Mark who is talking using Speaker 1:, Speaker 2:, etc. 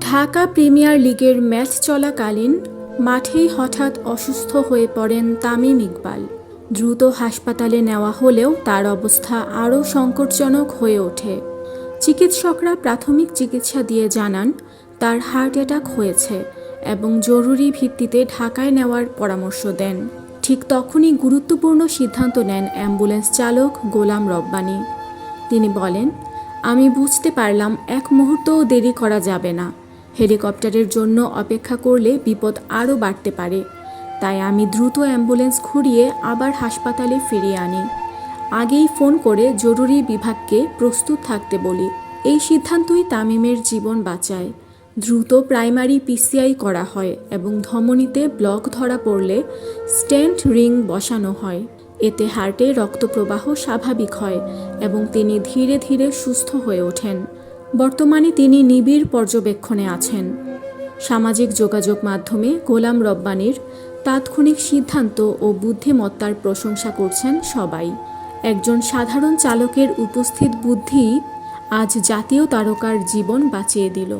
Speaker 1: Dhaka premier লিগের match চলাকালীন মাঠেই হঠাৎ অসুস্থ হয়ে পড়েন তামিম ইকবাল। দ্রুত হাসপাতালে নেওয়া হলেও তার অবস্থা আরও সংকটজনক হয়ে ওঠে। চিকিৎসকরা প্রাথমিক চিকিৎসা দিয়ে জানান তার হার্ট অ্যাটাক হয়েছে এবং জরুরি ভিত্তিতে ঢাকায় নেওয়ার পরামর্শ দেন। ঠিক তখনই গুরুত্বপূর্ণ সিদ্ধান্ত নেন অ্যাম্বুলেন্স চালক গোলাম রব্বানী। তিনি বলেন, আমি বুঝতে পারলাম এক মুহূর্তও দেরি করা যাবে না। হেলিকপ্টারের জন্য অপেক্ষা করলে বিপদ আরও বাড়তে পারে। তাই আমি দ্রুত অ্যাম্বুলেন্স ঘুরিয়ে আবার হাসপাতালে ফিরিয়ে আনি। আগেই ফোন করে জরুরি বিভাগকে প্রস্তুত থাকতে বলি। এই সিদ্ধান্তই তামিমের জীবন বাঁচায়। দ্রুত প্রাইমারি পিসিআই করা হয় এবং ধমনীতে ব্লক ধরা পড়লে স্টেন্ট রিং বসানো হয়। এতে হার্টে রক্তপ্রবাহ স্বাভাবিক হয় এবং তিনি ধীরে ধীরে সুস্থ হয়ে ওঠেন। বর্তমানে তিনি নিবিড় পর্যবেক্ষণে আছেন। সামাজিক যোগাযোগ মাধ্যমে গোলাম রব্বানীর তাৎক্ষণিক সিদ্ধান্ত ও বুদ্ধিমত্তার প্রশংসা করছেন সবাই। একজন সাধারণ চালকের উপস্থিত বুদ্ধিই আজ জাতীয় তারকার জীবন বাঁচিয়ে দিল।